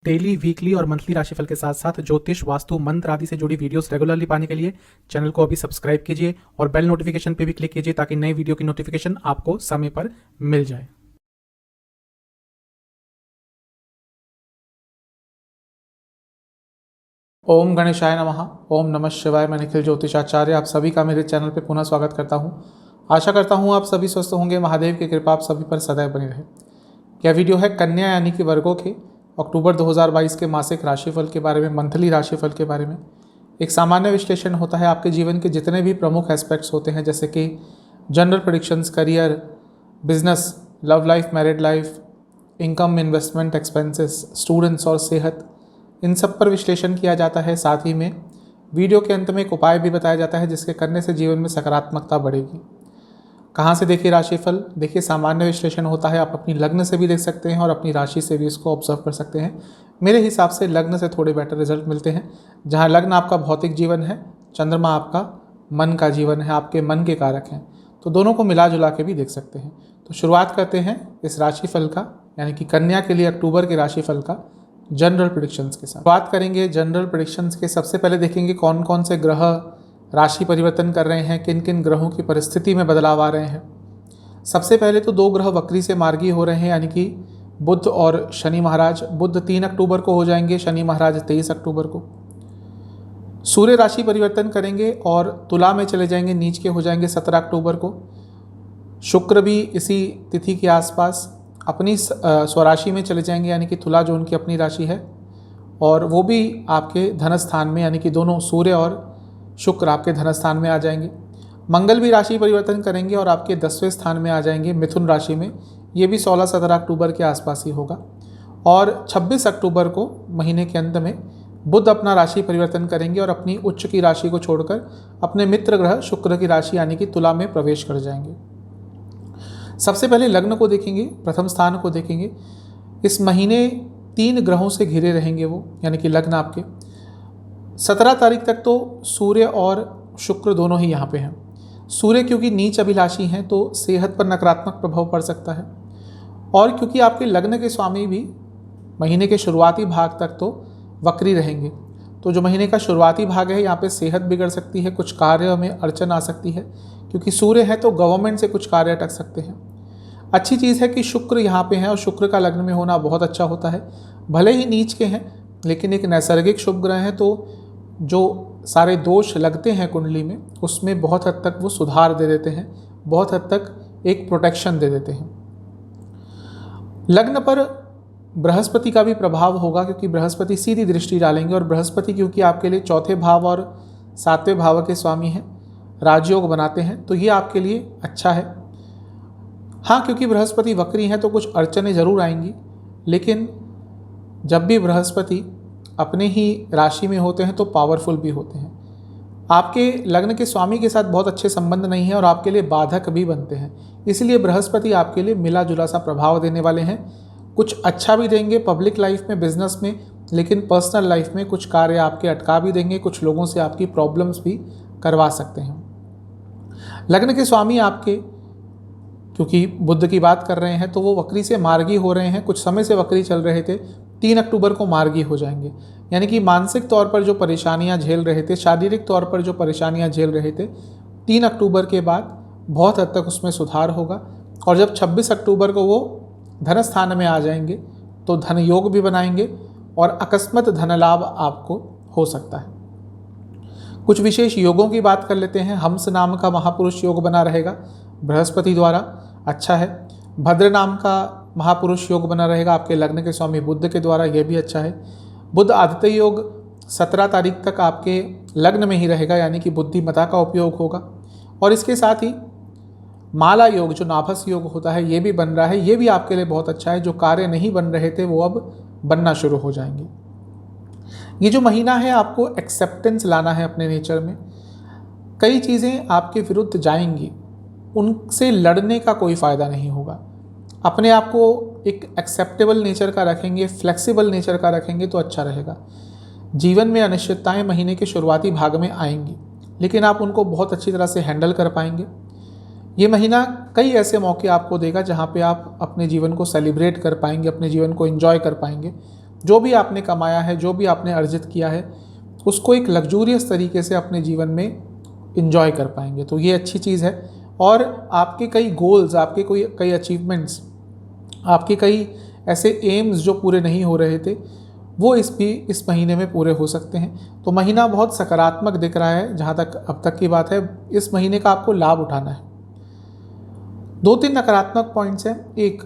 Daily, weekly और monthly राशिफल के साथ साथ ज्योतिष, वास्तु, मंत्र आदि से जुड़ी वीडियोस रेगुलरली पाने के लिए चैनल को अभी सब्सक्राइब कीजिए और बेल नोटिफिकेशन पे भी क्लिक कीजिए ताकि नई वीडियो की नोटिफिकेशन आपको समय पर मिल जाए। ओम गणेशाय नमः। ओम नमः शिवाय। मैं निखिल ज्योतिषाचार्य आप सभी का मेरे चैनल पे पुनः स्वागत करता हूँ। आशा करता हूँ आप सभी स्वस्थ होंगे। महादेव की कृपा आप सभी पर सदैव बनी रहे। यह वीडियो है कन्या यानी कि वर्गों के अक्टूबर 2022 के मासिक राशिफल के बारे में, मंथली राशिफल के बारे में। एक सामान्य विश्लेषण होता है आपके जीवन के जितने भी प्रमुख एस्पेक्ट्स होते हैं, जैसे कि general predictions, career, business, love life, married life, income, investment, expenses, students और सेहत, इन सब पर विश्लेषण किया जाता है। साथ ही में वीडियो के अंत में एक उपाय भी बताया जाता है जिसके करने से जीवन में सकारात्मकता बढ़ेगी। कहाँ से देखिए राशिफल? देखिए, सामान्य विश्लेषण होता है, आप अपनी लग्न से भी देख सकते हैं और अपनी राशि से भी इसको ऑब्जर्व कर सकते हैं। मेरे हिसाब से लग्न से थोड़े बेटर रिजल्ट मिलते हैं। जहाँ लग्न आपका भौतिक जीवन है, चंद्रमा आपका मन का जीवन है, आपके मन के कारक हैं, तो दोनों को मिला जुला के भी देख सकते हैं। तो शुरुआत करते हैं इस राशिफल का, यानी कि कन्या के लिए अक्टूबर के राशिफल का जनरल प्रेडिक्शंस के साथ। बात करेंगे जनरल प्रेडिक्शंस के। सबसे पहले देखेंगे कौन कौन से ग्रह राशि परिवर्तन कर रहे हैं, किन किन ग्रहों की परिस्थिति में बदलाव आ रहे हैं। सबसे पहले तो 2 ग्रह वक्री से मार्गी हो रहे हैं, यानी कि बुध और शनि महाराज। बुध 3 अक्टूबर को हो जाएंगे, शनि महाराज 23 अक्टूबर को। सूर्य राशि परिवर्तन करेंगे और तुला में चले जाएंगे, नीच के हो जाएंगे 17 अक्टूबर को। शुक्र भी इसी तिथि के आसपास अपनी स्वराशि में चले जाएंगे, यानी कि तुला जो उनकी अपनी राशि है, और वो भी आपके धन स्थान में, यानी कि दोनों सूर्य और शुक्र आपके धन स्थान में आ जाएंगे। मंगल भी राशि परिवर्तन करेंगे और आपके 10वें स्थान में आ जाएंगे, मिथुन राशि में। ये भी 16-17 अक्टूबर के आसपास ही होगा। और 26 अक्टूबर को महीने के अंत में बुध अपना राशि परिवर्तन करेंगे और अपनी उच्च की राशि को छोड़कर अपने मित्र ग्रह शुक्र की राशि यानी कि तुला में प्रवेश कर जाएंगे। सबसे पहले लग्न को देखेंगे, प्रथम स्थान को देखेंगे। इस महीने 3 ग्रहों से घिरे रहेंगे वो, यानी कि लग्न आपके 17 तारीख तक तो सूर्य और शुक्र दोनों ही यहाँ पे हैं। सूर्य क्योंकि नीच अभिलाषी हैं तो सेहत पर नकारात्मक प्रभाव पड़ सकता है, और क्योंकि आपके लग्न के स्वामी भी महीने के शुरुआती भाग तक तो वक्री रहेंगे, तो जो महीने का शुरुआती भाग है यहाँ पे सेहत बिगड़ सकती है, कुछ कार्य में अड़चन आ सकती है। क्योंकि सूर्य है तो गवर्नमेंट से कुछ कार्य अटक सकते हैं। अच्छी चीज़ है कि शुक्र यहाँ पे हैं और शुक्र का लग्न में होना बहुत अच्छा होता है। भले ही नीच के हैं लेकिन एक नैसर्गिक शुभ ग्रह है, तो जो सारे दोष लगते हैं कुंडली में उसमें बहुत हद तक वो सुधार दे देते हैं, बहुत हद तक एक प्रोटेक्शन दे देते हैं। लग्न पर बृहस्पति का भी प्रभाव होगा, क्योंकि बृहस्पति सीधी दृष्टि डालेंगे, और बृहस्पति क्योंकि आपके लिए 4थे भाव और 7वें भाव के स्वामी हैं, राजयोग बनाते हैं, तो ये आपके लिए अच्छा है। हाँ, क्योंकि बृहस्पति वक्री हैं तो कुछ अड़चनें जरूर आएंगी, लेकिन जब भी बृहस्पति अपने ही राशि में होते हैं तो पावरफुल भी होते हैं। आपके लग्न के स्वामी के साथ बहुत अच्छे संबंध नहीं है और आपके लिए बाधक भी बनते हैं, इसलिए बृहस्पति आपके लिए मिला जुला सा प्रभाव देने वाले हैं। कुछ अच्छा भी देंगे पब्लिक लाइफ में, बिजनेस में, लेकिन पर्सनल लाइफ में कुछ कार्य आपके अटका भी देंगे, कुछ लोगों से आपकी प्रॉब्लम्स भी करवा सकते हैं। लग्न के स्वामी आपके, क्योंकि बुध की बात कर रहे हैं, तो वो वक्री से मार्गी हो रहे हैं। कुछ समय से वक्री चल रहे थे, 3 अक्टूबर को मार्गी हो जाएंगे, यानी कि मानसिक तौर पर जो परेशानियां झेल रहे थे, शारीरिक तौर पर जो परेशानियां झेल रहे थे, 3 अक्टूबर के बाद बहुत हद तक उसमें सुधार होगा। और जब 26 अक्टूबर को वो धन स्थान में आ जाएंगे तो धन योग भी बनाएंगे और अकस्मात धन लाभ आपको हो सकता है। कुछ विशेष योगों की बात कर लेते हैं। हंस नाम का महापुरुष योग बना रहेगा बृहस्पति द्वारा, अच्छा है। भद्र नाम का महापुरुष योग बना रहेगा आपके लग्न के स्वामी बुध के द्वारा, यह भी अच्छा है। बुध आदित्य योग 17 तारीख तक आपके लग्न में ही रहेगा, यानी कि बुद्धिमता का उपयोग होगा। और इसके साथ ही माला योग जो नाभस योग होता है ये भी बन रहा है, ये भी आपके लिए बहुत अच्छा है। जो कार्य नहीं बन रहे थे वो अब बनना शुरू हो जाएंगे। ये जो महीना है आपको एक्सेप्टेंस लाना है अपने नेचर में। कई चीज़ें आपके विरुद्ध जाएंगी, उनसे लड़ने का कोई फ़ायदा नहीं होगा। अपने आप को एक एक्सेप्टेबल नेचर का रखेंगे, फ्लेक्सिबल नेचर का रखेंगे तो अच्छा रहेगा। जीवन में अनिश्चितताएं महीने के शुरुआती भाग में आएंगी, लेकिन आप उनको बहुत अच्छी तरह से हैंडल कर पाएंगे। ये महीना कई ऐसे मौके आपको देगा जहाँ पे आप अपने जीवन को सेलिब्रेट कर पाएंगे, अपने जीवन को एंजॉय कर पाएंगे। जो भी आपने कमाया है, जो भी आपने अर्जित किया है, उसको एक लग्जूरियस तरीके से अपने जीवन में इंजॉय कर पाएंगे। तो ये अच्छी चीज़ है। और आपके कई गोल्स, आपके कई अचीवमेंट्स, आपके कई ऐसे एम्स जो पूरे नहीं हो रहे थे, वो इस महीने में पूरे हो सकते हैं। तो महीना बहुत सकारात्मक दिख रहा है। जहाँ तक अब तक की बात है, इस महीने का आपको लाभ उठाना है। 2-3 नकारात्मक पॉइंट्स हैं। एक,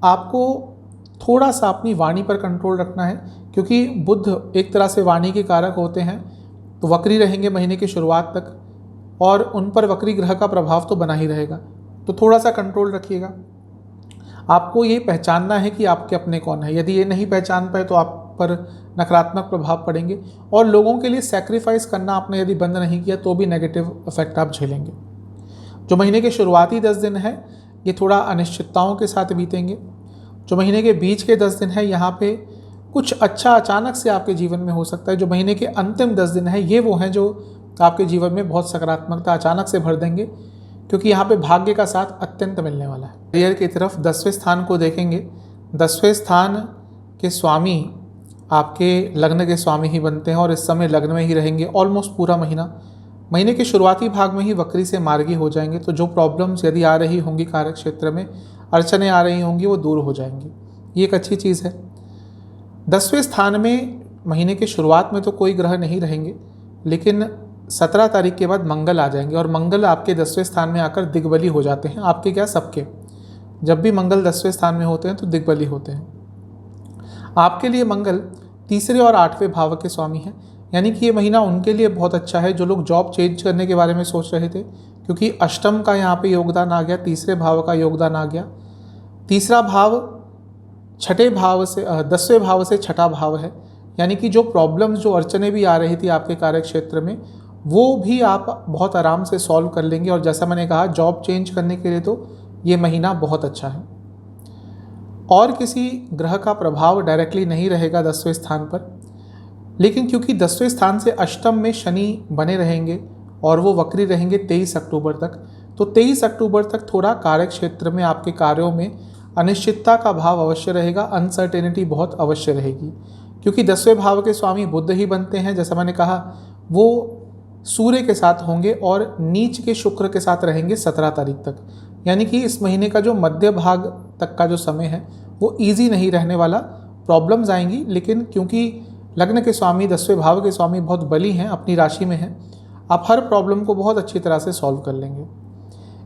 आपको थोड़ा सा अपनी वाणी पर कंट्रोल रखना है, क्योंकि बुध एक तरह से वाणी के कारक होते हैं। तो वक्री रहेंगे महीने की शुरुआत तक, और उन पर वक्री ग्रह का प्रभाव तो बना ही रहेगा। तो थोड़ा सा कंट्रोल रखिएगा। आपको ये पहचानना है कि आपके अपने कौन है। यदि ये नहीं पहचान पाए तो आप पर नकारात्मक प्रभाव पड़ेंगे, और लोगों के लिए सैक्रिफाइस करना आपने यदि बंद नहीं किया तो भी नेगेटिव इफेक्ट आप झेलेंगे। जो महीने के शुरुआती 10 दिन है, ये थोड़ा अनिश्चितताओं के साथ बीतेंगे। जो महीने के बीच के 10 दिन है, यहाँ पे कुछ अच्छा अचानक से आपके जीवन में हो सकता है। जो महीने के अंतिम 10 दिन है, ये वो हैं जो आपके जीवन में बहुत सकारात्मकता अचानक से भर देंगे, क्योंकि यहाँ पे भाग्य का साथ अत्यंत मिलने वाला है। करियर की तरफ 10वें स्थान को देखेंगे। 10वें स्थान के स्वामी आपके लग्न के स्वामी ही बनते हैं, और इस समय लग्न में ही रहेंगे ऑलमोस्ट पूरा महीना। महीने के शुरुआती भाग में ही वक्री से मार्गी हो जाएंगे। तो जो प्रॉब्लम्स यदि आ रही होंगी कार्य क्षेत्र में, अड़चने आ रही होंगी, वो दूर हो जाएंगी। ये एक अच्छी चीज़ है। 10वें स्थान में महीने के शुरुआत में तो कोई ग्रह नहीं रहेंगे, लेकिन 17 तारीख के बाद मंगल आ जाएंगे, और मंगल आपके 10वें स्थान में आकर दिग्बली हो जाते हैं। आपके क्या, सबके। जब भी मंगल 10वें स्थान में होते हैं तो दिग्बली होते हैं। आपके लिए मंगल 3रे और 8वें भाव के स्वामी हैं, यानी कि ये महीना उनके लिए बहुत अच्छा है जो लोग जॉब चेंज करने के बारे में सोच रहे थे, क्योंकि अष्टम का यहाँ पे योगदान आ गया, 3रे भाव का योगदान आ गया। 3रा भाव 6ठे भाव से 10वें भाव से 6ठा भाव है, यानी कि जो प्रॉब्लम्स, जो अड़चने भी आ रही थी आपके कार्य क्षेत्र में, वो भी आप बहुत आराम से सॉल्व कर लेंगे। और जैसा मैंने कहा, जॉब चेंज करने के लिए तो ये महीना बहुत अच्छा है। और किसी ग्रह का प्रभाव डायरेक्टली नहीं रहेगा 10वें स्थान पर, लेकिन क्योंकि 10वें स्थान से अष्टम में शनि बने रहेंगे और वो वक्री रहेंगे 23 अक्टूबर तक, तो 23 अक्टूबर तक थोड़ा कार्य क्षेत्र में आपके कार्यों में अनिश्चितता का भाव अवश्य रहेगा, अनसर्टेनिटी बहुत अवश्य रहेगी। क्योंकि 10वें भाव के स्वामी बुध ही बनते हैं, जैसा मैंने कहा, वो सूर्य के साथ होंगे और नीच के शुक्र के साथ रहेंगे 17 तारीख तक। यानी कि इस महीने का जो मध्य भाग तक का जो समय है वो ईजी नहीं रहने वाला, प्रॉब्लम्स आएंगी। लेकिन क्योंकि लग्न के स्वामी, 10वें भाव के स्वामी बहुत बली हैं, अपनी राशि में हैं, आप हर प्रॉब्लम को बहुत अच्छी तरह से सॉल्व कर लेंगे।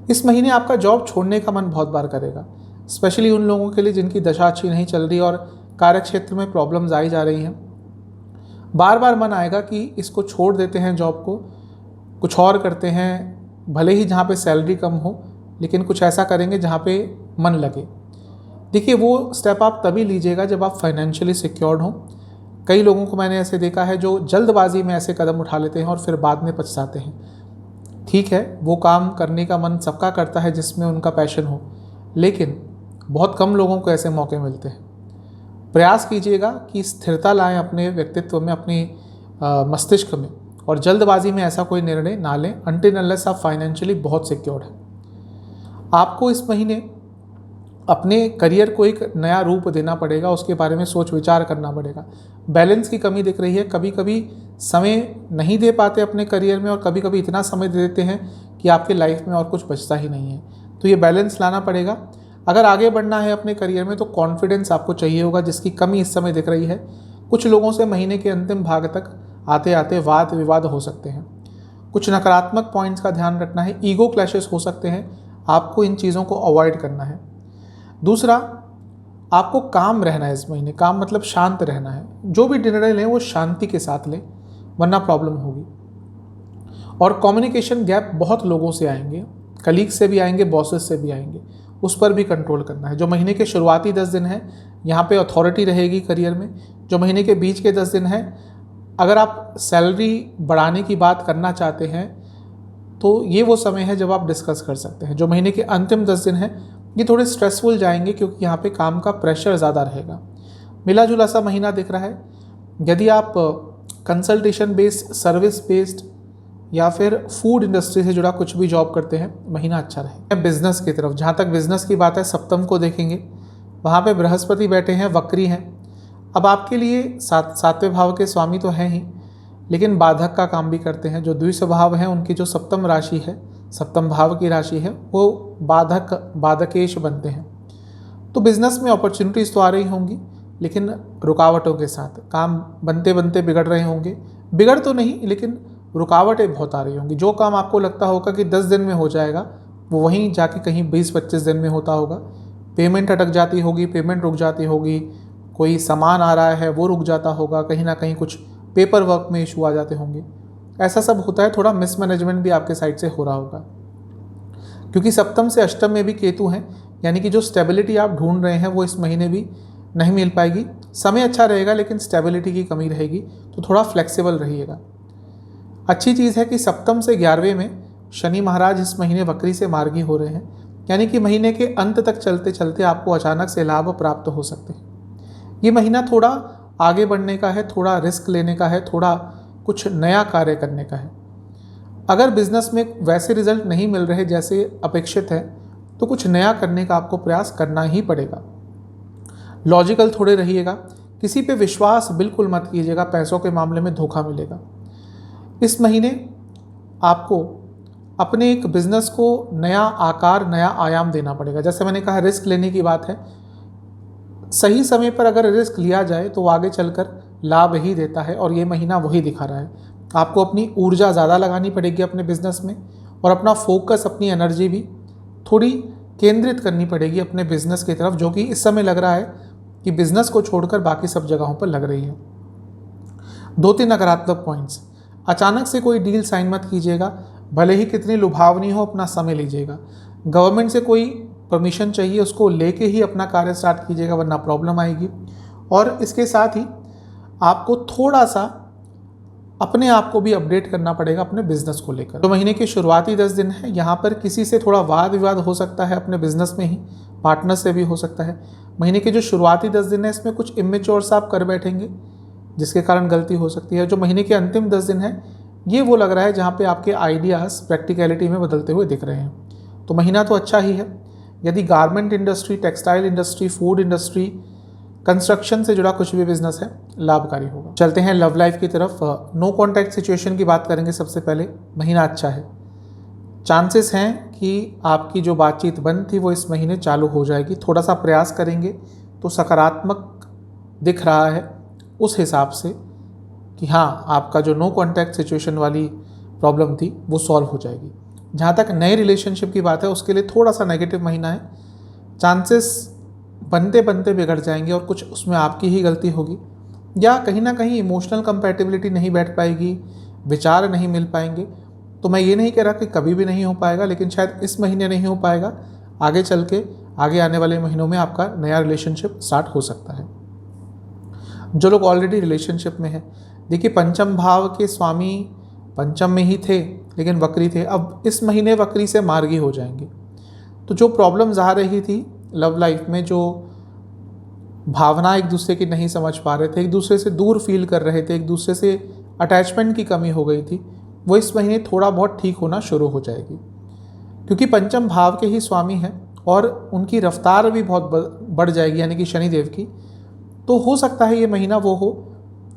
इस महीने आपका जॉब छोड़ने का मन बहुत बार करेगा, स्पेशली उन लोगों के लिए जिनकी दशा अच्छी नहीं चल रही और कार्य क्षेत्र में प्रॉब्लम्स आई जा रही हैं। बार बार मन आएगा कि इसको छोड़ देते हैं, जॉब को कुछ और करते हैं, भले ही जहाँ पे सैलरी कम हो, लेकिन कुछ ऐसा करेंगे जहाँ पे मन लगे। देखिए, वो स्टेप आप तभी लीजिएगा जब आप फाइनेंशियली सिक्योर्ड हों। कई लोगों को मैंने ऐसे देखा है जो जल्दबाजी में ऐसे कदम उठा लेते हैं और फिर बाद में पछताते हैं। ठीक है, वो काम करने का मन सबका करता है जिसमें उनका पैशन हो, लेकिन बहुत कम लोगों को ऐसे मौके मिलते हैं। प्रयास कीजिएगा कि स्थिरता लाएं अपने व्यक्तित्व में, अपनी मस्तिष्क में, और जल्दबाजी में ऐसा कोई निर्णय ना लें अनटिल अनलेस आप फाइनेंशियली बहुत सिक्योर्ड हैं। आपको इस महीने अपने करियर को एक नया रूप देना पड़ेगा, उसके बारे में सोच विचार करना पड़ेगा। बैलेंस की कमी दिख रही है, कभी कभी समय नहीं दे पाते अपने करियर में, और कभी कभी इतना समय दे देते हैं कि आपके लाइफ में और कुछ बचता ही नहीं है। तो ये बैलेंस लाना पड़ेगा। अगर आगे बढ़ना है अपने करियर में तो कॉन्फिडेंस आपको चाहिए होगा, जिसकी कमी इस समय दिख रही है। कुछ लोगों से महीने के अंतिम भाग तक आते आते वाद विवाद हो सकते हैं। कुछ नकारात्मक पॉइंट्स का ध्यान रखना है, ईगो क्लैशेस हो सकते हैं, आपको इन चीज़ों को अवॉइड करना है। दूसरा, आपको काम रहना है इस महीने। काम मतलब शांत रहना है, जो भी निर्णय लें वो शांति के साथ लें, वरना प्रॉब्लम होगी। और कम्युनिकेशन गैप बहुत लोगों से आएंगे, कलीग से भी आएंगे, बॉसेस से भी आएंगे, उस पर भी कंट्रोल करना है। जो महीने के शुरुआती 10 दिन है, यहाँ पे अथॉरिटी रहेगी करियर में। जो महीने के बीच के 10 दिन है, अगर आप सैलरी बढ़ाने की बात करना चाहते हैं तो ये वो समय है जब आप डिस्कस कर सकते हैं। जो महीने के अंतिम 10 दिन है, ये थोड़े स्ट्रेसफुल जाएंगे, क्योंकि यहाँ पे काम का प्रेशर ज़्यादा रहेगा। मिला जुला सा महीना दिख रहा है। यदि आप कंसल्टेशन बेस्ड, सर्विस बेस्ड या फिर फूड इंडस्ट्री से जुड़ा कुछ भी जॉब करते हैं, महीना अच्छा रहेगा। बिजनेस की तरफ, जहाँ तक बिजनेस की बात है, सप्तम को देखेंगे। वहाँ पे बृहस्पति बैठे हैं, वक्री हैं। अब आपके लिए सातवें भाव के स्वामी तो हैं ही, लेकिन बाधक का काम भी करते हैं। जो द्विस्वभाव हैं उनकी जो सप्तम राशि है, सप्तम भाव की राशि है, वो बाधकेश बनते हैं। तो बिजनेस में अपॉर्चुनिटीज़ तो आ रही होंगी, लेकिन रुकावटों के साथ। काम बनते बनते बिगड़ रहे होंगे, बिगड़ तो नहीं लेकिन रुकावटें बहुत आ रही होंगी। जो काम आपको लगता होगा कि 10 दिन में हो जाएगा, वो वहीं जाके कहीं 20-25 दिन में होता होगा। पेमेंट अटक जाती होगी, पेमेंट रुक जाती होगी, कोई सामान आ रहा है वो रुक जाता होगा, कहीं ना कहीं कुछ पेपर वर्क में इशू आ जाते होंगे। ऐसा सब होता है। थोड़ा मिसमैनेजमेंट भी आपके साइड से हो रहा होगा, क्योंकि सप्तम से अष्टम में भी केतु हैं, यानी कि जो स्टेबिलिटी आप ढूंढ रहे हैं वो इस महीने भी नहीं मिल पाएगी। समय अच्छा रहेगा लेकिन स्टेबिलिटी की कमी रहेगी, तो थोड़ा फ्लेक्सिबल रहिएगा। अच्छी चीज़ है कि सप्तम से 11वें में शनि महाराज इस महीने वक्री से मार्गी हो रहे हैं, यानी कि महीने के अंत तक चलते चलते आपको अचानक से लाभ प्राप्त हो सकते हैं। ये महीना थोड़ा आगे बढ़ने का है, थोड़ा रिस्क लेने का है, थोड़ा कुछ नया कार्य करने का है। अगर बिजनेस में वैसे रिजल्ट नहीं मिल रहे जैसे अपेक्षित है, तो कुछ नया करने का आपको प्रयास करना ही पड़ेगा। लॉजिकल थोड़े रहिएगा, किसी पे विश्वास बिल्कुल मत कीजिएगा, पैसों के मामले में धोखा मिलेगा। इस महीने आपको अपने एक बिजनेस को नया आकार, नया आयाम देना पड़ेगा। जैसे मैंने कहा, रिस्क लेने की बात है। सही समय पर अगर रिस्क लिया जाए तो आगे चलकर लाभ ही देता है, और ये महीना वही दिखा रहा है। आपको अपनी ऊर्जा ज़्यादा लगानी पड़ेगी अपने बिजनेस में, और अपना फोकस, अपनी एनर्जी भी थोड़ी केंद्रित करनी पड़ेगी अपने बिजनेस की तरफ, जो कि इस समय लग रहा है कि बिजनेस को छोड़कर बाकी सब जगहों पर लग रही है। 2-3 नकारात्मक पॉइंट्स। अचानक से कोई डील साइन मत कीजिएगा, भले ही कितनी लुभावनी हो, अपना समय लीजिएगा। गवर्नमेंट से कोई परमिशन चाहिए, उसको लेके ही अपना कार्य स्टार्ट कीजिएगा, वरना प्रॉब्लम आएगी। और इसके साथ ही आपको थोड़ा सा अपने आप को भी अपडेट करना पड़ेगा अपने बिजनेस को लेकर। तो महीने के शुरुआती 10 दिन है, यहाँ पर किसी से थोड़ा वाद विवाद हो सकता है अपने बिजनेस में ही, पार्टनर से भी हो सकता है। महीने के जो शुरुआती 10 दिन है, इसमें कुछ इमेच्योर सा आप कर बैठेंगे, जिसके कारण गलती हो सकती है। जो महीने के अंतिम 10 दिन है, ये वो लग रहा है जहाँ पे आपके आइडियाज़ प्रैक्टिकलिटी में बदलते हुए दिख रहे हैं। तो महीना तो अच्छा ही है। यदि garment industry, textile industry, food industry, construction से जुड़ा कुछ भी बिजनेस है, लाभकारी होगा। चलते हैं लव लाइफ की तरफ। नो कॉन्टैक्ट सिचुएशन की बात करेंगे सबसे पहले। महीना अच्छा है, चांसेस हैं कि आपकी जो बातचीत बंद थी वो इस महीने चालू हो जाएगी। थोड़ा सा प्रयास करेंगे तो सकारात्मक दिख रहा है उस हिसाब से कि हाँ, आपका जो नो कॉन्टैक्ट सिचुएशन वाली प्रॉब्लम थी वो सॉल्व हो जाएगी। जहाँ तक नए रिलेशनशिप की बात है, उसके लिए थोड़ा सा नेगेटिव महीना है। चांसेस बनते बनते बिगड़ जाएंगे और कुछ उसमें आपकी ही गलती होगी, या कहीं ना कहीं इमोशनल कंपैटिबिलिटी नहीं बैठ पाएगी, विचार नहीं मिल पाएंगे। तो मैं ये नहीं कह रहा कि कभी भी नहीं हो पाएगा, लेकिन शायद इस महीने नहीं हो पाएगा, आगे चल के आगे आने वाले महीनों में आपका नया रिलेशनशिप स्टार्ट हो सकता है। जो लोग ऑलरेडी रिलेशनशिप में हैं, देखिए पंचम भाव के स्वामी पंचम में ही थे लेकिन वक्री थे, अब इस महीने वक्री से मार्गी हो जाएंगे। तो जो प्रॉब्लम्स आ रही थी लव लाइफ में, जो भावना एक दूसरे की नहीं समझ पा रहे थे, एक दूसरे से दूर फील कर रहे थे, एक दूसरे से अटैचमेंट की कमी हो गई थी, वो इस महीने थोड़ा बहुत ठीक होना शुरू हो जाएगी। क्योंकि पंचम भाव के ही स्वामी हैं और उनकी रफ्तार भी बहुत बढ़ जाएगी, यानी कि शनिदेव की। तो हो सकता है ये महीना वो हो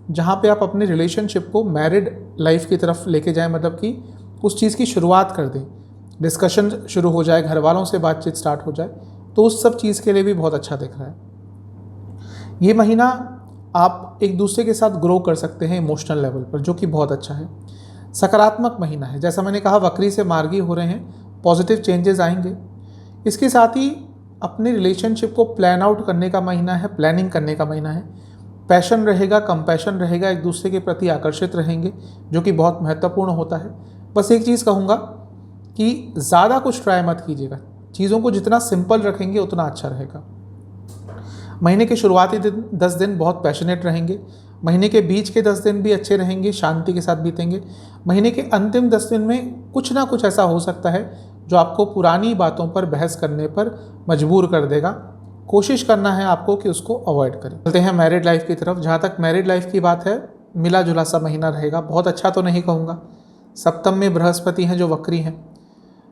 जहाँ पे आप अपने रिलेशनशिप को मैरिड लाइफ की तरफ लेके जाएं, मतलब कि उस चीज़ की शुरुआत कर दें, डिस्कशन शुरू हो जाए, घर वालों से बातचीत स्टार्ट हो जाए, तो उस सब चीज़ के लिए भी बहुत अच्छा दिख रहा है। ये महीना आप एक दूसरे के साथ ग्रो कर सकते हैं इमोशनल लेवल पर, जो कि बहुत अच्छा है। सकारात्मक महीना है, जैसा मैंने कहा वक्री से मार्गी हो रहे हैं, पॉजिटिव चेंजेस आएंगे। इसके साथ ही अपने रिलेशनशिप को प्लान आउट करने का महीना है, प्लानिंग करने का महीना है। पैशन रहेगा, कंपैशन रहेगा, एक दूसरे के प्रति आकर्षित रहेंगे, जो कि बहुत महत्वपूर्ण होता है। बस एक चीज़ कहूँगा कि ज़्यादा कुछ ट्राई मत कीजिएगा, चीज़ों को जितना सिंपल रखेंगे उतना अच्छा रहेगा। महीने के शुरुआती 10 दिन बहुत पैशनेट रहेंगे, महीने के बीच के 10 दिन भी अच्छे रहेंगे, शांति के साथ बीतेंगे। महीने के अंतिम 10 दिन में कुछ ना कुछ ऐसा हो सकता है जो आपको पुरानी बातों पर बहस करने पर मजबूर कर देगा। कोशिश करना है आपको कि उसको अवॉइड करें। चलते हैं मैरिड लाइफ की तरफ। जहाँ तक मैरिड लाइफ की बात है, मिला जुला सा महीना रहेगा, बहुत अच्छा तो नहीं कहूँगा। सप्तम में बृहस्पति हैं जो वक्री हैं,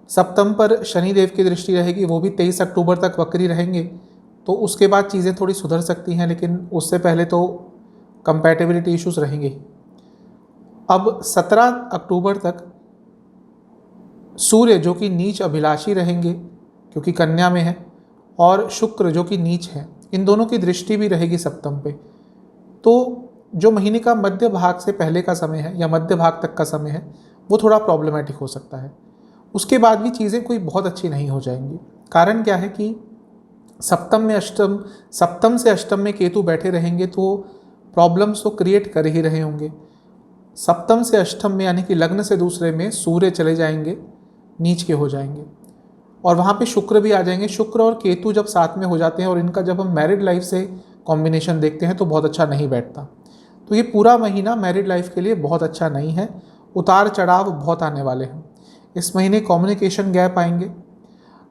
सप्तम पर शनिदेव की दृष्टि रहेगी, वो भी 23 अक्टूबर तक वक्री रहेंगे। तो उसके बाद चीज़ें थोड़ी सुधर सकती हैं, लेकिन उससे पहले तो कंपैटिबिलिटी इश्यूज रहेंगे ही। अब 17 अक्टूबर तक सूर्य जो कि नीच अभिलाषी रहेंगे क्योंकि कन्या में है, और शुक्र जो कि नीच है, इन दोनों की दृष्टि भी रहेगी सप्तम पे। तो जो महीने का मध्य भाग से पहले का समय है या मध्य भाग तक का समय है वो थोड़ा प्रॉब्लमेटिक हो सकता है। उसके बाद भी चीज़ें कोई बहुत अच्छी नहीं हो जाएंगी। कारण क्या है कि सप्तम से अष्टम में केतु बैठे रहेंगे तो प्रॉब्लम्स तो क्रिएट कर ही रहे होंगे। सप्तम से अष्टम में यानी कि लग्न से दूसरे में सूर्य चले जाएंगे, नीच के हो जाएंगे, और वहाँ पे शुक्र भी आ जाएंगे। शुक्र और केतु जब साथ में हो जाते हैं और इनका जब हम मैरिड लाइफ से कॉम्बिनेशन देखते हैं तो बहुत अच्छा नहीं बैठता। तो ये पूरा महीना मैरिड लाइफ के लिए बहुत अच्छा नहीं है, उतार चढ़ाव बहुत आने वाले हैं। इस महीने कम्युनिकेशन गैप आएंगे।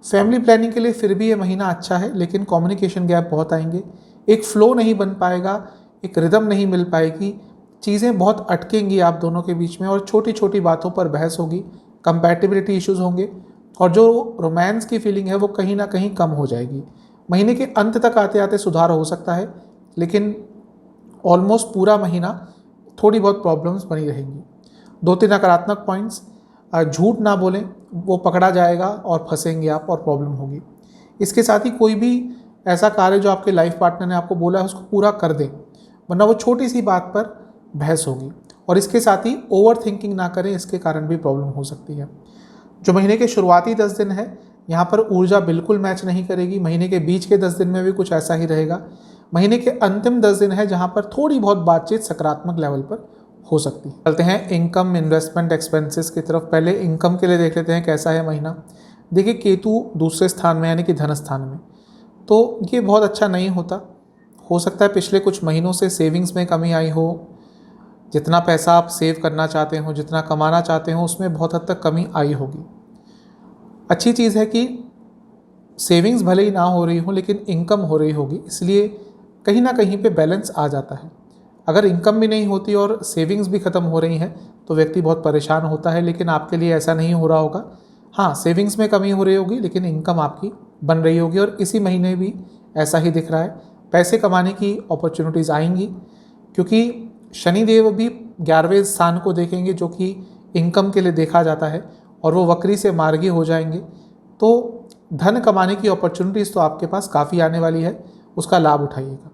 फैमिली प्लानिंग के लिए फिर भी ये महीना अच्छा है, लेकिन कम्युनिकेशन गैप बहुत आएंगे। एक फ्लो नहीं बन पाएगा, एक रिदम नहीं मिल पाएगी, चीज़ें बहुत अटकेंगी आप दोनों के बीच में, और छोटी छोटी बातों पर बहस होगी, कंपैटिबिलिटी इश्यूज़ होंगे, और जो रोमांस की फीलिंग है वो कहीं ना कहीं कम हो जाएगी। महीने के अंत तक आते आते सुधार हो सकता है, लेकिन ऑलमोस्ट पूरा महीना थोड़ी बहुत प्रॉब्लम्स बनी रहेंगी। 2-3 नकारात्मक पॉइंट्स, झूठ ना बोलें, वो पकड़ा जाएगा और फंसेंगे आप और प्रॉब्लम होगी। इसके साथ ही कोई भी ऐसा कार्य जो आपके लाइफ पार्टनर ने आपको बोला है उसको पूरा कर दें, वरना वो छोटी सी बात पर बहस होगी। और इसके साथ ही ओवर थिंकिंग ना करें, इसके कारण भी प्रॉब्लम हो सकती है। जो महीने के शुरुआती 10 दिन है यहाँ पर ऊर्जा बिल्कुल मैच नहीं करेगी। महीने के बीच के 10 दिन में भी कुछ ऐसा ही रहेगा। महीने के अंतिम 10 दिन है जहाँ पर थोड़ी बहुत बातचीत सकारात्मक लेवल पर हो सकती है। चलते हैं इनकम, इन्वेस्टमेंट, एक्सपेंसेस की तरफ। पहले इनकम के लिए देख लेते हैं कैसा है महीना। देखिए, केतु दूसरे स्थान में यानी कि धन स्थान में, तो ये बहुत अच्छा नहीं होता। हो सकता है पिछले कुछ महीनों से सेविंग्स में कमी आई हो, जितना पैसा आप सेव करना चाहते हो, जितना कमाना चाहते हो, उसमें बहुत हद तक कमी आई होगी। अच्छी चीज़ है कि सेविंग्स भले ही ना हो रही हो लेकिन इनकम हो रही होगी, इसलिए कहीं ना कहीं पे बैलेंस आ जाता है। अगर इनकम भी नहीं होती और सेविंग्स भी ख़त्म हो रही हैं तो व्यक्ति बहुत परेशान होता है, लेकिन आपके लिए ऐसा नहीं हो रहा होगा। हाँ, सेविंग्स में कमी हो रही होगी लेकिन इनकम आपकी बन रही होगी, और इसी महीने भी ऐसा ही दिख रहा है। पैसे कमाने की अपॉर्चुनिटीज़ आएंगी, क्योंकि शनिदेव भी 11वें स्थान को देखेंगे जो कि इनकम के लिए देखा जाता है, और वो वक्री से मार्गी हो जाएंगे। तो धन कमाने की अपॉर्चुनिटीज़ तो आपके पास काफ़ी आने वाली है, उसका लाभ उठाइएगा।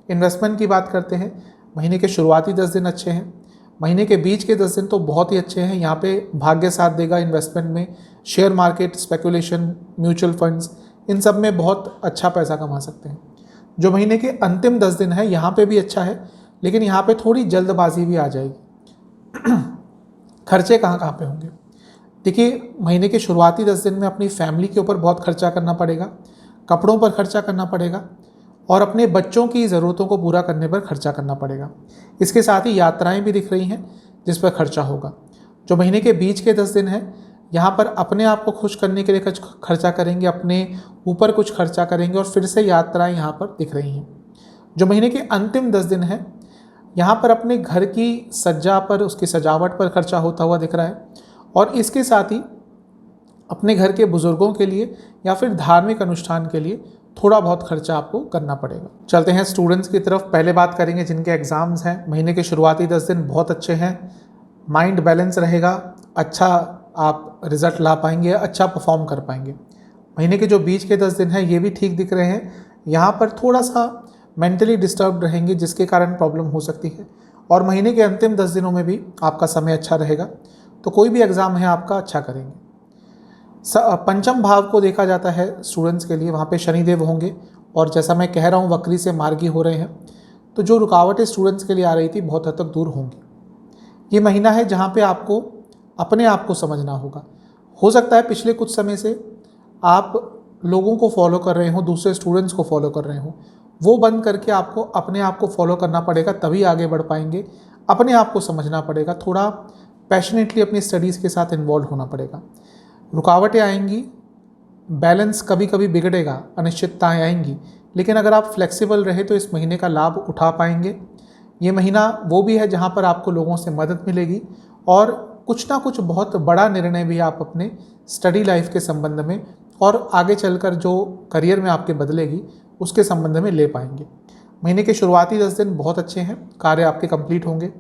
इन्वेस्टमेंट की बात करते हैं। महीने के शुरुआती 10 दिन अच्छे हैं, महीने के बीच के 10 दिन तो बहुत ही अच्छे हैं। यहाँ पे भाग्य साथ देगा इन्वेस्टमेंट में। Share market, speculation, mutual funds, इन सब में बहुत अच्छा पैसा कमा सकते हैं। जो महीने के अंतिम 10 दिन है यहाँ पे भी अच्छा है, लेकिन यहाँ पे थोड़ी जल्दबाजी भी आ जाएगी। खर्चे कहाँ कहाँ पे होंगे? देखिए, महीने के शुरुआती 10 दिन में अपनी फैमिली के ऊपर बहुत खर्चा करना पड़ेगा, कपड़ों पर खर्चा करना पड़ेगा, और अपने बच्चों की ज़रूरतों को पूरा करने पर खर्चा करना पड़ेगा। इसके साथ ही यात्राएं भी दिख रही हैं जिस पर खर्चा होगा। जो महीने के बीच के 10 दिन हैं यहाँ पर अपने आप को खुश करने के लिए कुछ खर्चा करेंगे, अपने ऊपर कुछ खर्चा करेंगे, और फिर से यात्राएं यहाँ पर दिख रही हैं। जो महीने के अंतिम 10 दिन हैं यहाँ पर अपने घर की सज्जा पर, उसकी सजावट पर खर्चा होता हुआ दिख रहा है, और इसके साथ ही अपने घर के बुजुर्गों के लिए या फिर धार्मिक अनुष्ठान के लिए थोड़ा बहुत खर्चा आपको करना पड़ेगा। चलते हैं स्टूडेंट्स की तरफ। पहले बात करेंगे जिनके एग्ज़ाम्स हैं। महीने के शुरुआती 10 दिन बहुत अच्छे हैं, माइंड बैलेंस रहेगा, अच्छा आप रिजल्ट ला पाएंगे, अच्छा परफॉर्म कर पाएंगे। महीने के जो बीच के 10 दिन हैं ये भी ठीक दिख रहे हैं। यहाँ पर थोड़ा सा मेंटली डिस्टर्ब रहेंगे जिसके कारण प्रॉब्लम हो सकती है, और महीने के अंतिम 10 दिनों में भी आपका समय अच्छा रहेगा, तो कोई भी एग्ज़ाम है आपका अच्छा करेंगे। पंचम भाव को देखा जाता है स्टूडेंट्स के लिए, वहाँ पे शनिदेव होंगे, और जैसा मैं कह रहा हूँ वक्री से मार्गी हो रहे हैं, तो जो रुकावटें स्टूडेंट्स के लिए आ रही थी बहुत हद तक दूर होंगी। ये महीना है जहाँ पे आपको अपने आप को समझना होगा। हो सकता है पिछले कुछ समय से आप लोगों को फॉलो कर रहे हो, दूसरे स्टूडेंट्स को फॉलो कर रहे हो, वो बंद करके आपको अपने आप को फॉलो करना पड़ेगा, तभी आगे बढ़ पाएंगे। अपने आप को समझना पड़ेगा, थोड़ा पैशनेटली अपनी स्टडीज़ के साथ इन्वॉल्व होना पड़ेगा। रुकावटें आएंगी, बैलेंस कभी कभी बिगड़ेगा, अनिश्चितताएं आएंगी, लेकिन अगर आप फ्लेक्सिबल रहे तो इस महीने का लाभ उठा पाएंगे। ये महीना वो भी है जहाँ पर आपको लोगों से मदद मिलेगी, और कुछ ना कुछ बहुत बड़ा निर्णय भी आप अपने स्टडी लाइफ के संबंध में और आगे चलकर जो करियर में आपके बदलेगी उसके संबंध में ले पाएंगे। महीने के शुरुआती 10 दिन बहुत अच्छे हैं, कार्य आपके कंप्लीट होंगे।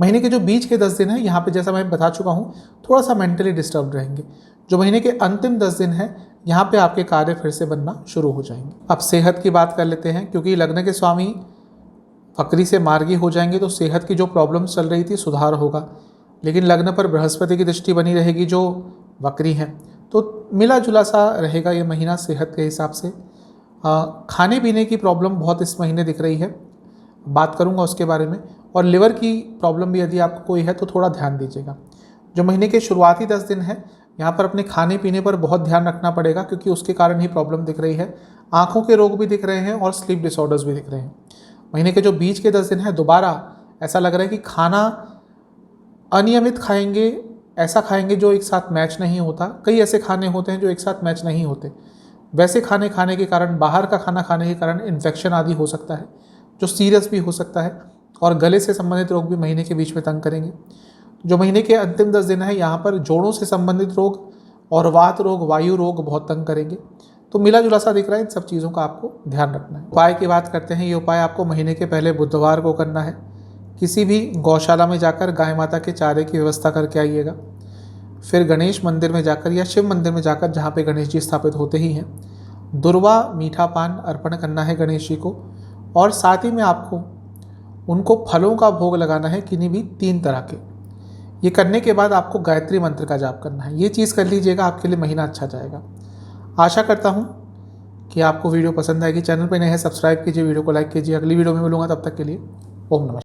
महीने के जो बीच के 10 दिन हैं, यहाँ पे जैसा मैं बता चुका हूँ, थोड़ा सा मेंटली डिस्टर्ब रहेंगे। जो महीने के अंतिम 10 दिन हैं, यहाँ पे आपके कार्य फिर से बनना शुरू हो जाएंगे। अब सेहत की बात कर लेते हैं, क्योंकि लग्न के स्वामी वक्री से मार्गी हो जाएंगे तो सेहत की जो प्रॉब्लम्स चल रही थी सुधार होगा। लेकिन लग्न पर बृहस्पति की दृष्टि बनी रहेगी जो वक्री हैं, तो मिला जुला सा रहेगा ये महीना सेहत के हिसाब से। खाने पीने की प्रॉब्लम बहुत इस महीने दिख रही है, बात करूंगा उसके बारे में। और लिवर की प्रॉब्लम भी यदि आपको कोई है तो थोड़ा ध्यान दीजिएगा। जो महीने के शुरुआती 10 दिन हैं, यहाँ पर अपने खाने पीने पर बहुत ध्यान रखना पड़ेगा, क्योंकि उसके कारण ही प्रॉब्लम दिख रही है। आँखों के रोग भी दिख रहे हैं और स्लीप डिसऑर्डर्स भी दिख रहे हैं। महीने के जो बीच के 10 दिन हैं, दोबारा ऐसा लग रहा है कि खाना अनियमित खाएंगे, ऐसा खाएंगे जो एक साथ मैच नहीं होता। कई ऐसे खाने होते हैं जो एक साथ मैच नहीं होते। वैसे खाने खाने के कारण, बाहर का खाना खाने के कारण इन्फेक्शन आदि हो सकता है, जो सीरियस भी हो सकता है। और गले से संबंधित रोग भी महीने के बीच में तंग करेंगे। जो महीने के अंतिम 10 दिन है, यहाँ पर जोड़ों से संबंधित रोग और वात रोग, वायु रोग बहुत तंग करेंगे। तो मिला जुला सा दिख रहा है, इन सब चीज़ों का आपको ध्यान रखना है। उपाय की बात करते हैं। ये उपाय आपको महीने के पहले बुधवार को करना है। किसी भी गौशाला में जाकर गाय माता के चारे की व्यवस्था करके आइएगा। फिर गणेश मंदिर में जाकर या शिव मंदिर में जाकर, जहाँ पे गणेश जी स्थापित होते ही हैं, दुर्वा मीठा पान अर्पण करना है गणेश जी को। और साथ ही में आपको उनको फलों का भोग लगाना है, किन्हीं भी 3 तरह के। ये करने के बाद आपको गायत्री मंत्र का जाप करना है। ये चीज़ कर लीजिएगा, आपके लिए महीना अच्छा जाएगा। आशा करता हूँ कि आपको वीडियो पसंद आएगी। चैनल पर नए हैं, सब्सक्राइब कीजिए, वीडियो को लाइक कीजिए। अगली वीडियो में मिलूंगा, तब तक के लिए ओम नमः।